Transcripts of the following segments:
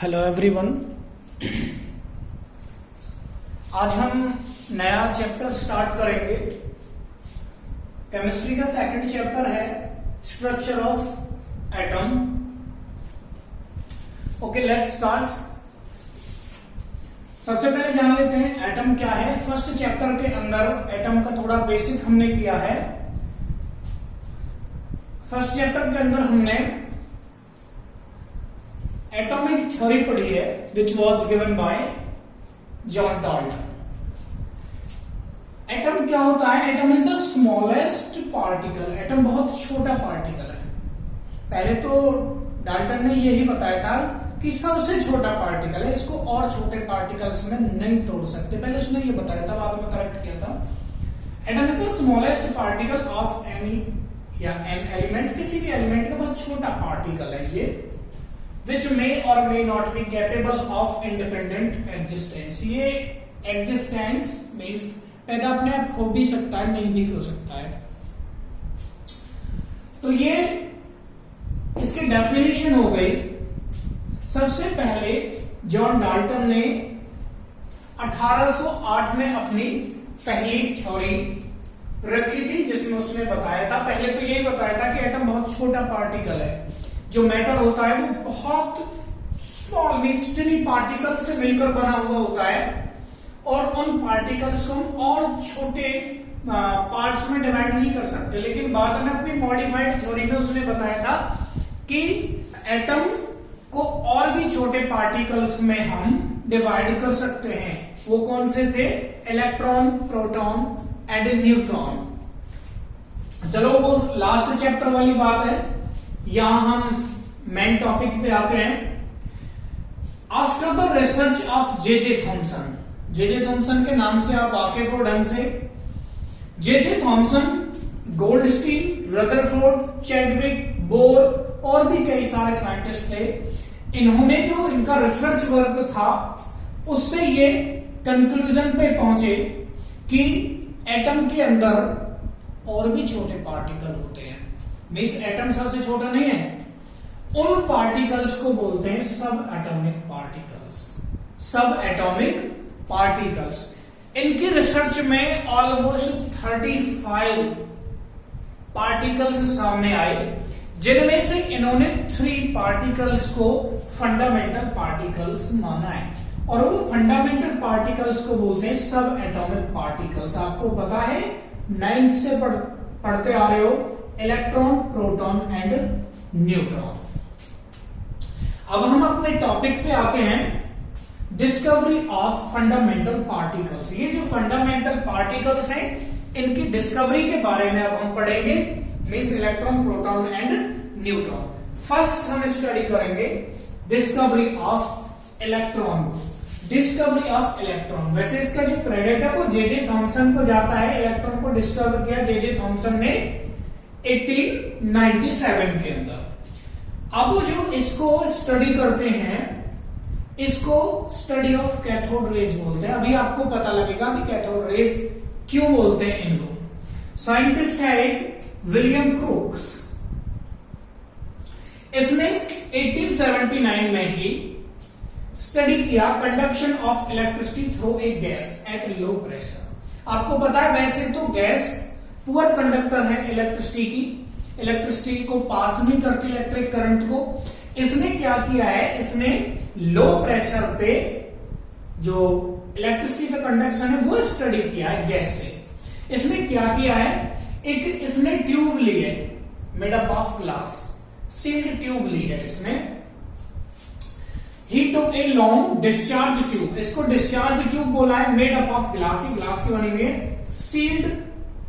Hello everyone. आज हम नया चैप्टर स्टार्ट करेंगे। केमिस्ट्री का सेकंड चैप्टर है structure of atom. Okay, let's start. सबसे पहले जान लेते हैं एटम क्या है। फर्स्ट चैप्टर के अंदर एटम का थोड़ा बेसिक हमने किया है। फर्स्ट चैप्टर के अंदर हमने एटॉमिक थ्योरी पढ़ी है which was given by John Dalton. Atom क्या होता है? Atom is the smallest particle. Atom बहुत छोटा पार्टिकल है। पहले तो डाल्टन ने यही बताया था कि सबसे छोटा पार्टिकल है, इसको और छोटे पार्टिकल्स में नहीं तोड़ सकते। पहले उसने ये बताया था, बाद में करेक्ट किया था। Atom is the smallest particle of any या एन एलिमेंट। किसी भी एलिमेंट का बहुत छोटा पार्टिकल है ये, which may or may not be capable of independent existence। ये existence means पैदा अपने आप हो भी सकता है, नहीं भी हो सकता है। तो ये इसकी डेफिनेशन हो गई। सबसे पहले जॉन डाल्टन ने 1808 में अपनी पहली थ्योरी रखी थी, जिसमें उसने बताया था, पहले तो यही बताया था कि एटम बहुत छोटा पार्टिकल है। जो मैटर होता है वो बहुत स्मॉल मींस टिनी पार्टिकल से मिलकर बना हुआ होता है, और उन पार्टिकल्स को हम और छोटे पार्ट्स में डिवाइड नहीं कर सकते। लेकिन बाद में अपनी मॉडिफाइड थ्योरी में उसने बताया था कि एटम को और भी छोटे पार्टिकल्स में हम डिवाइड कर सकते हैं। वो कौन से थे? Electron, proton and neutron. चलो वो लास्ट चैप्टर वाली बात है। यहां हम मेन टॉपिक पे आते हैं। After the research of J Thomson. J Thomson के नाम से आप वाकिफ हो ढंग से। J Thomson, Goldstein, Rutherford, Chadwick, bore और भी कई सारे साइंटिस्ट थे। इन्होंने जो इनका रिसर्च वर्क था उससे ये कंक्लूजन पे पहुंचे कि एटम के अंदर और भी छोटे पार्टिकल होते हैं। मीन्स एटम सबसे छोटा नहीं है। उन पार्टिकल्स को बोलते हैं सब एटॉमिक पार्टिकल्स। सब एटॉमिक पार्टिकल्स। इनकी रिसर्च में ऑलमोस्ट 35 पार्टिकल्स सामने आए, जिनमें से इन्होंने 3 पार्टिकल्स को फंडामेंटल पार्टिकल्स माना है, और वो फंडामेंटल पार्टिकल्स को बोलते हैं सब एटॉमिक पार्टिकल्स। आपको पता है 9th से पढ़ते आ रहे हो, इलेक्ट्रॉन, प्रोटॉन एंड न्यूट्रॉन। अब हम अपने टॉपिक पे आते हैं, डिस्कवरी ऑफ फंडामेंटल पार्टिकल्स। ये जो फंडामेंटल पार्टिकल्स हैं इनकी डिस्कवरी के बारे में अब हम पढ़ेंगे। Means electron, proton and neutron. First हम स्टडी करेंगे discovery of electron. Discovery of electron, वैसे इसका जो क्रेडिट है वो जे थॉमसन को जाता है। इलेक्ट्रॉन को डिस्कवर किया जे थॉमसन ने 1897 के अंदर। अब जो इसको स्टडी करते हैं इसको स्टडी ऑफ कैथोड रेज बोलते हैं। अभी आपको पता लगेगा कि कैथोड रेज क्यों बोलते हैं इनको। साइंटिस्ट है एक विलियम क्रूक्स। इसने 1879 में ही स्टडी किया conduction of electricity through a gas at low pressure. आपको पता है वैसे तो गैस पुअर कंडक्टर है इलेक्ट्रिसिटी को पास नहीं करती, इलेक्ट्रिक करंट को। इसने क्या किया है? इसने लो प्रेशर पे जो इलेक्ट्रिसिटी का कंडक्शन है वो स्टडी किया है गैस से। इसने क्या किया है? एक इसने ट्यूब ली है made up of glass, sealed tube ली है इसने। He took a long discharge tube. इसको डिस्चार्ज ट्यूब बोला है, मेड अप ऑफ ग्लास, ही ग्लास की बनी हुई है, सील्ड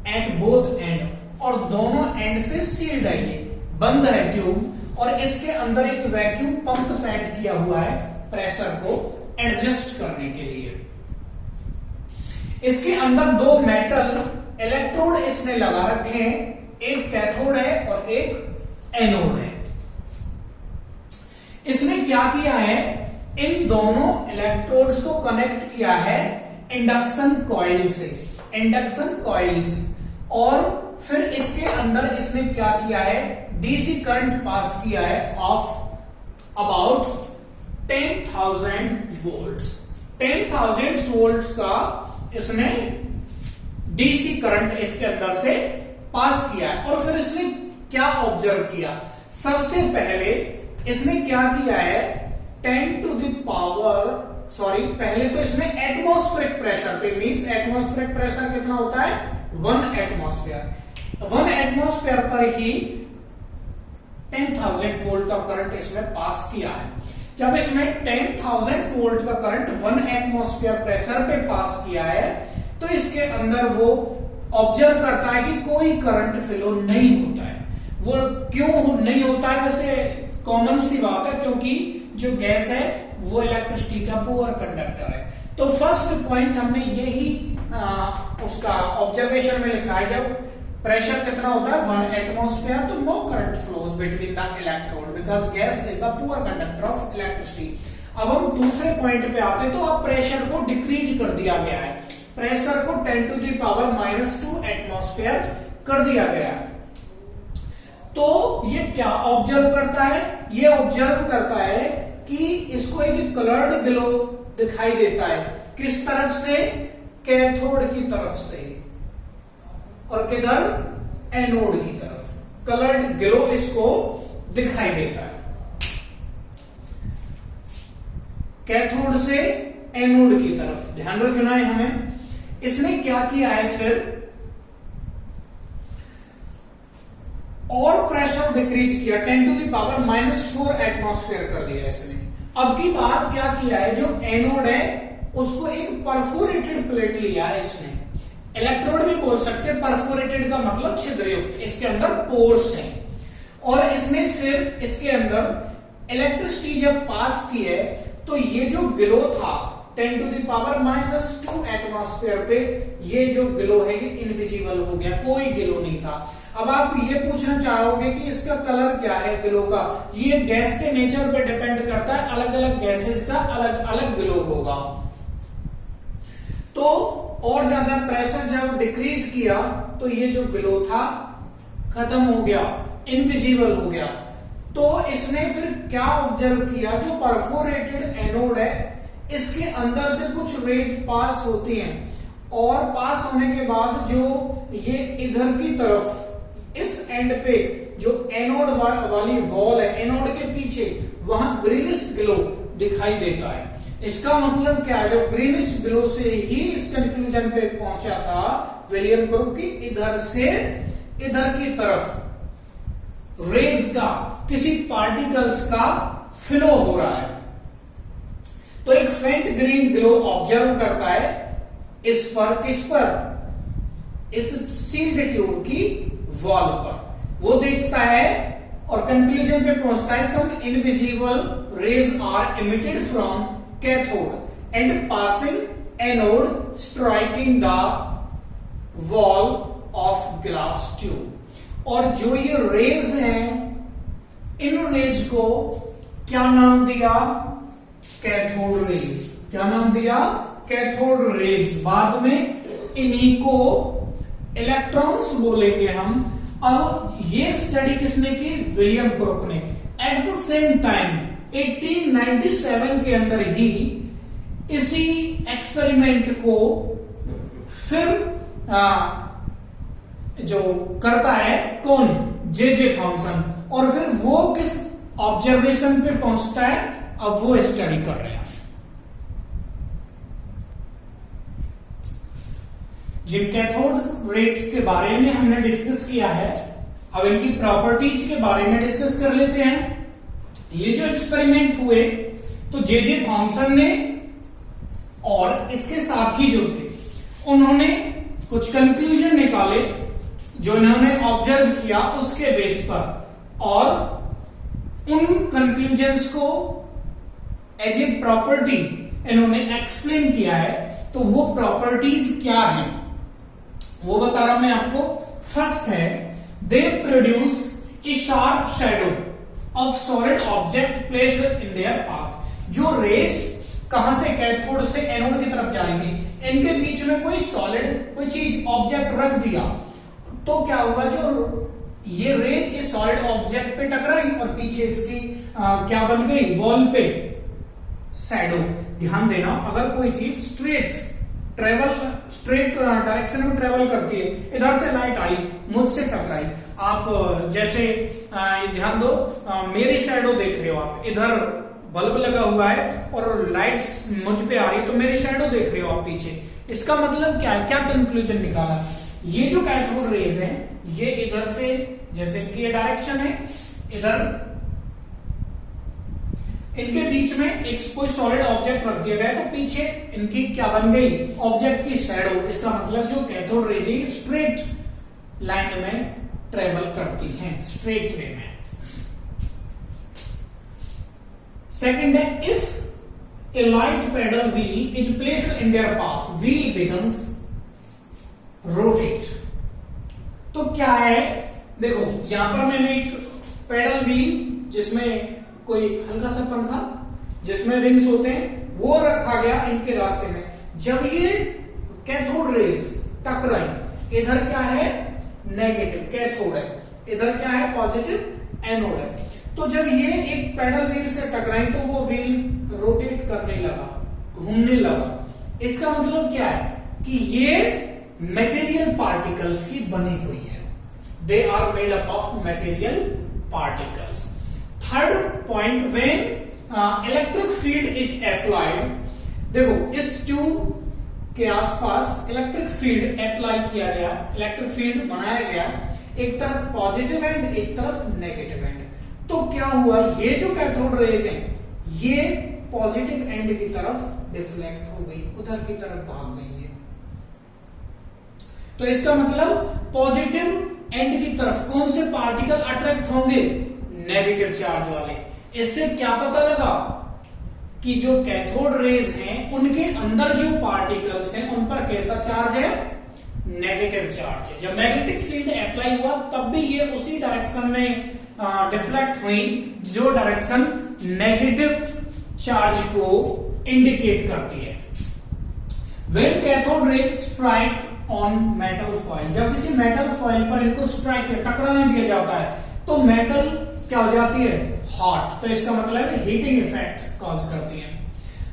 एट बोथ एंड, और दोनों एंड से सील्ड है, ये बंद है ट्यूब, और इसके अंदर एक वैक्यूम पंप सेट किया हुआ है प्रेशर को एडजस्ट करने के लिए। इसके अंदर 2 मेटल इलेक्ट्रोड इसने लगा रखे हैं, एक कैथोड है और एक एनोड है। इसने क्या किया है? इन दोनों इलेक्ट्रोड्स को कनेक्ट किया है इंडक्शन कॉइल से, और फिर इसके अंदर इसने क्या किया है? डीसी करंट पास किया है ऑफ अबाउट 10,000 वोल्ट्स। 10,000 वोल्ट्स का इसने डीसी करंट इसके अंदर से पास किया है। और फिर इसने क्या ऑब्जर्व किया? सबसे पहले इसने क्या किया है, 10 टू द पावर, सॉरी, पहले तो इसने एटमॉस्फेरिक प्रेशर पे, मींस एटमॉस्फेरिक प्रेशर कितना होता है, 1 एटमॉस्फेयर। 1 एटमॉस्फेयर पर ही 10,000 वोल्ट का करंट इसमें पास किया है। जब इसमें 10,000 वोल्ट का करंट 1 एटमॉस्फेयर प्रेशर पे पास किया है, तो इसके अंदर वो ऑब्जर्व करता है कि कोई करंट फ्लो नहीं होता है। वो क्यों नहीं होता है? वैसे कॉमन सी बात है, क्योंकि जो गैस है वो इलेक्ट्रिसिटी का पुअर कंडक्टर है। तो फर्स्ट पॉइंट हमने यही उसका ऑब्जर्वेशन में लिखा है, जब प्रेशर कितना होता है, 1 एटमॉस्फेयर, तो no current flows between the electrode because gas is the poor conductor of electricity. अब हम दूसरे पॉइंट पे आते हैं। तो अब प्रेशर को डिक्रीज कर दिया गया है, प्रेशर को 10 टू द पावर -2 एटमॉस्फेयर कर दिया गया है। तो ये क्या ऑब्जर्व करता है? ये ऑब्जर्व करता है कि इसको एक कलर्ड ग्लो दिखाई देता है। किस तरफ से? कैथोड की तरफ से, और किधर? एनोड की तरफ। कलर्ड ग्लो इसको दिखाई देता है कैथोड से एनोड की तरफ। ध्यान रखना है हमें। इसने क्या किया है फिर, और प्रेशर डिक्रीज किया, 10 टू द पावर -4 एटमॉस्फेयर कर दिया इसने। अब की बार क्या किया है, जो एनोड है उसको एक परफोरेटेड प्लेट लिया है इसने। इलेक्ट्रोड भी बोल सकते हैं, परफोरेटेड का मतलब छिद्रयुक्त, इसके अंदर पोर्स है। और इसने फिर इसके अंदर इलेक्ट्रिसिटी जब पास की है, तो ये जो ग्लो था 10 टू द पावर -2 एटमॉस्फेयर पे, ये जो ग्लो है ये इनविजिबल हो गया, कोई ग्लो नहीं था। अब आप ये पूछना चाहोगे कि इसका कलर क्या है ग्लो का? ये गैस के नेचर पे डिपेंड करता है, अलग अलग गैसेज का अलग अलग ग्लो होगा। तो और ज्यादा प्रेशर जब डिक्रीज किया, तो ये जो ग्लो था खत्म हो गया, इनविजिबल हो गया। तो इसने फिर क्या ऑब्जर्व किया, जो परफोरेटेड एनोड है इसके अंदर से कुछ रेज पास होती हैं, और पास होने के बाद जो ये इधर की तरफ इस एंड पे जो एनोड वाली वॉल है, एनोड के पीछे वहां ग्रीनिश ग्लो दिखाई देता है। इसका मतलब क्या है, जो ग्रीनिश ग्लो से ही इस कंक्लूजन पे पहुंचा था विलियम ब्रूक की इधर से इधर की तरफ रेज का, किसी पार्टिकल्स का फ्लो हो रहा है। तो एक फेंट ग्रीन ग्लो ऑब्जर्व करता है इस पर, किस पर? इस सील्ड ट्यूब की वॉल पर। वो देखता है और कंक्लूजन पे पहुंचता है, some invisible rays are emitted from cathode and passing anode striking the wall of glass tube. और जो ये रेज हैं, इन रेज को क्या नाम दिया? Cathode rays. क्या नाम दिया? Cathode rays. बाद में इन्हीं को इलेक्ट्रॉन्स बोलेंगे हम। अब ये स्टडी किसने की? विलियम ब्रूक ने। एट द सेम टाइम 1897 के अंदर ही इसी एक्सपेरिमेंट को फिर जो करता है कौन? J Thomson. और फिर वो किस ऑब्जर्वेशन पे पहुंचता है, अब वो स्टडी कर रहे हैं। जिन कैथोड रेज के बारे में हमने डिस्कस किया है, अब इनकी प्रॉपर्टीज के बारे में डिस्कस कर लेते हैं। ये जो एक्सपेरिमेंट हुए, तो जे थॉमसन ने और इसके साथी जो थे, उन्होंने कुछ कंक्लूजन निकाले जो इन्होंने ऑब्जर्व किया उसके बेस पर, और उन कंक्लूजन्स को एज ए प्रॉपर्टी इन्होंने एक्सप्लेन किया है। तो वो प्रॉपर्टीज क्या है वो बता रहा हूं मैं आपको। फर्स्ट है, they produce a sharp shadow of solid object placed in their path. जो रेज कहां से, कैथोड से एनोड की तरफ जा रही थी, इनके बीच में कोई सॉलिड, कोई चीज, ऑब्जेक्ट रख दिया, तो क्या हुआ, जो ये रेज इस सॉलिड ऑब्जेक्ट पे टकराई और पीछे इसकी क्या बन गई, वॉल पे शैडो। ध्यान देना, अगर कोई चीज स्ट्रेट डायरेक्शन में ट्रेवल करती है, इधर से लाइट आई, मुझसे टकराई, आप जैसे ध्यान दो, मेरी शैडो देख रहे हो आप, इधर बल्ब लगा हुआ है और लाइट मुझ पे आ रही है, तो मेरी शैडो देख रहे हो आप पीछे। इसका मतलब क्या है, क्या कंक्लूजन निकाला, ये जो कैथोड रेज है ये इधर से, जैसे कि ये डायरेक्शन है, इधर इनके बीच में एक कोई सॉलिड ऑब्जेक्ट रख दिया गया, तो पीछे इनकी क्या बन गई, ऑब्जेक्ट की शैडो। इसका मतलब जो कैथोड रेज स्ट्रेट लाइन में ट्रेवल करती हैं, स्ट्रेट वे में। सेकंड है, if a light paddle wheel is placed in their path, wheel becomes rotate. तो क्या है, देखो यहां पर मैंने एक पैडल व्हील जिसमें कोई हल्का सा पंखा जिसमें रिंग्स होते हैं वो रखा गया इनके रास्ते में। जब ये कैथोड रेज टकराई, इधर क्या है नेगेटिव कैथोड है, इधर क्या है पॉजिटिव एनोड है, तो जब ये एक पैडल व्हील से टकराई तो वो व्हील रोटेट करने लगा, घूमने लगा। इसका मतलब क्या है कि ये मटेरियल पार्टिकल्स की बनी हुई है, they are made up of material particles. Third point, when electric field is applied, देखो इस ट्यूब के आसपास इलेक्ट्रिक फील्ड अप्लाई किया गया, इलेक्ट्रिक फील्ड बनाया गया, एक तरफ पॉजिटिव एंड एक तरफ नेगेटिव एंड। तो क्या हुआ, ये जो कैथोड रेज है ये पॉजिटिव एंड की तरफ डिफ्लेक्ट हो गई, उधर की तरफ भाग गई है। तो इसका मतलब पॉजिटिव एंड की तरफ कौन से पार्टिकल अट्रैक्ट होंगे, नेगेटिव चार्ज वाले। इससे क्या पता लगा कि जो कैथोड रेज हैं उनके अंदर जो पार्टिकल्स हैं उन पर कैसा चार्ज है, नेगेटिव चार्ज है। जब मैग्नेटिक फील्ड अप्लाई हुआ तब भी ये उसी डायरेक्शन में डिफ्लेक्ट हुई जो डायरेक्शन नेगेटिव चार्ज को इंडिकेट करती है। When cathode rays strike on metal foil, जब किसी मेटल फॉइल पर इनको स्ट्राइक टकराने दिया जाता है तो मेटल क्या हो जाती है, हॉट। तो इसका मतलब हीटिंग इफेक्ट कॉज करती है।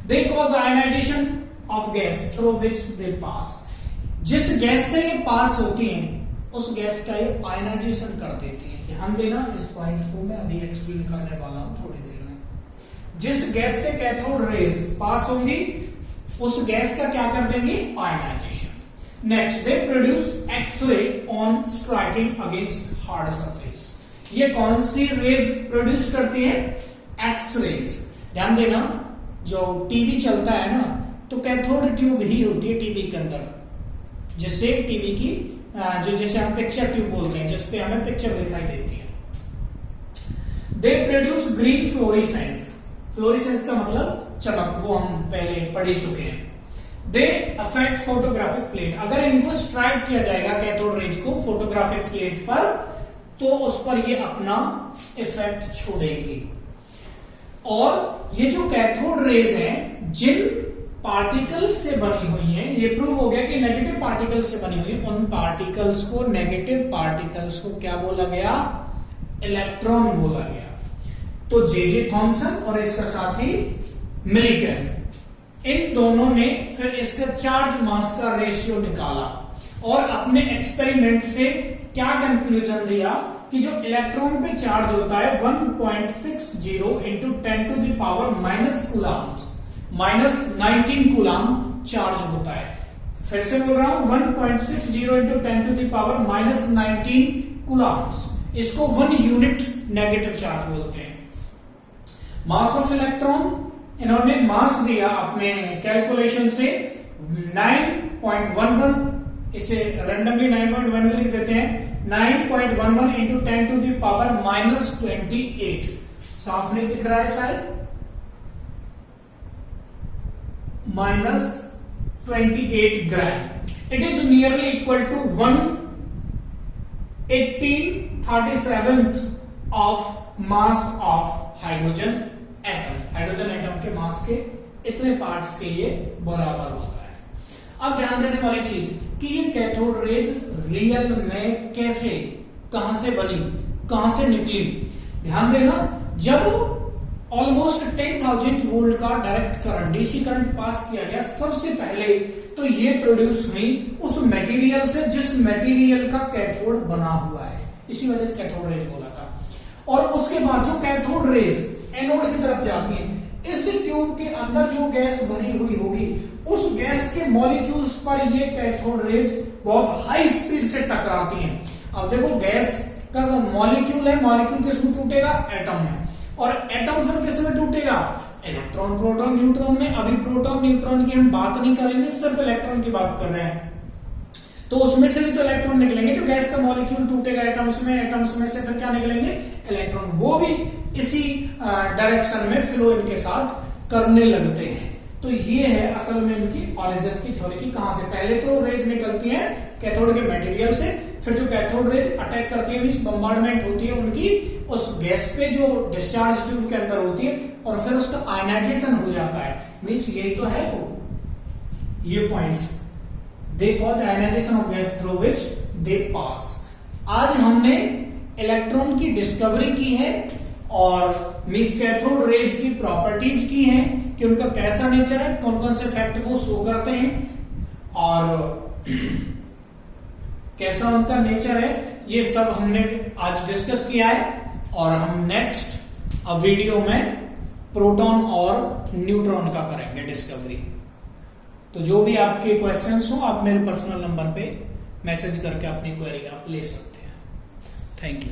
They cause ionisation of gas through which they pass, जिस गैस से ये पास होती हैं उस गैस का ये आयनाइजेशन कर देती है। ध्यान देना, इस पॉइंट को मैं अभी एक्सप्लेन करने वाला हूं थोड़ी देर में। जिस गैस से कैथोड रेज पास होंगी उस गैस का क्या कर देंगे, ionisation. Next, they produce x ray on striking against hard surface. ये कौन सी रेज प्रोड्यूस करती है, एक्स रेज। ध्यान देना, जो टीवी चलता है ना तो कैथोड ट्यूब ही होती है टीवी के अंदर, जिससे टीवी की जो जैसे हम पिक्चर ट्यूब बोलते हैं जिसपे हमें पिक्चर दिखाई देती है। They produce green florescence, florescence का मतलब चमक, वो हम पहले पढ़ ही चुके हैं। दे अफेक्ट फोटोग्राफिक प्लेट, अगर इनको स्ट्राइक किया जाएगा कैथोड रेज को फोटोग्राफिक प्लेट पर तो उस पर ये अपना इफेक्ट छोड़ेगी। और ये जो कैथोड रेज हैं जिन पार्टिकल्स से बनी हुई हैं, ये प्रूव हो गया कि नेगेटिव पार्टिकल्स से बनी हुई, उन पार्टिकल्स को, नेगेटिव पार्टिकल्स को क्या बोला गया, इलेक्ट्रॉन बोला गया। तो जे थॉमसन और इसका साथी मिलिकन, इन दोनों ने फिर इसका चार्ज मास का रेशियो निकाला और अपने एक्सपेरिमेंट से क्या कंक्लूजन दिया कि जो इलेक्ट्रॉन पे चार्ज होता है 1.60 into 10 to the power minus coulombs, minus 19 coulomb charge होता है। फिर से बोल रहा हूं, 1.60 into 10 to the power minus 19 coulombs, इसको 1 यूनिट नेगेटिव चार्ज बोलते हैं। मास ऑफ इलेक्ट्रॉन, इन्होंने मास दिया अपने कैलकुलेशन से 9.11, इसे रैंडमली 9.11 लिख देते हैं, 9.11 into 10 to the power minus 28। साफ नहीं दिख रहा है शायद, minus 28 gram. It is nearly equal to 1/1837 of mass of hydrogen atom. Hydrogen atom के मास के इतने पार्ट्स के ये बराबर होता है। अब ध्यान देने वाली चीज कि ये कैथोड रेज रियल में कैसे, कहां से बनी, कहां से निकली। ध्यान देना, जब ऑलमोस्ट 10,000 वोल्ट का direct current, DC current pass किया गया सबसे पहले, तो ये प्रोड्यूस हुई उस मटेरियल से जिस मटेरियल का कैथोड बना हुआ है, इसी वजह से कैथोड रेज बोला था। और उसके बाद जो कैथोड रेज एनोड की तरफ जाती है, इस ट्यूब के अंदर जो गैस भरी हुई होगी उस गैस के मॉलिक्यूल्स पर ये कैथोड रेज बहुत हाई स्पीड से टकराती हैं। अब देखो गैस का मॉलिक्यूल है, मॉलिक्यूल किसमें टूटेगा? एटम में। और एटम फिर किसमें टूटेगा? इलेक्ट्रॉन, प्रोटॉन, न्यूट्रॉन में। अभी प्रोटॉन न्यूट्रॉन की हम बात नहीं करेंगे, सिर्फ इलेक्ट्रॉन की बात कर रहे हैं। तो उसमें से भी तो इलेक्ट्रॉन निकलेंगे, जो गैस का मॉलिक्यूल टूटेगा एटम्स में, एटम्स में से फिर क्या निकलेंगे? इलेक्ट्रॉन। वो भी इसी डायरेक्शन में फ्लो इनके साथ करने लगते हैं। तो ये है असल में इनकी ऑरिजिन की थ्योरी की। कहां से? पहले तो रेज निकलती है कैथोड के मटेरियल से, फिर जो कैथोड रेज अटैक करती है, मींस बम्बार्डमेंट होती है उनकी उस गैस पे जो डिस्चार्ज ट्यूब के अंदर होती है, और फिर उसका आयनाइजेशन हो जाता है। मींस यही तो है वो ये point, they cause ionisation of gas through which they pass. आज हमने इलेक्ट्रॉन की डिस्कवरी की है और मींस कैथोड रेज की प्रॉपर्टीज की है कि उनका कैसा नेचर है, कौन कौन से फैक्ट वो शो करते हैं और कैसा उनका नेचर है, ये सब हमने आज डिस्कस किया है। और हम नेक्स्ट वीडियो में प्रोटॉन और न्यूट्रॉन का करेंगे डिस्कवरी। तो जो भी आपके क्वेश्चंस हो आप मेरे पर्सनल नंबर पे मैसेज करके अपनी क्वेरी आप ले सकते हैं। Thank you.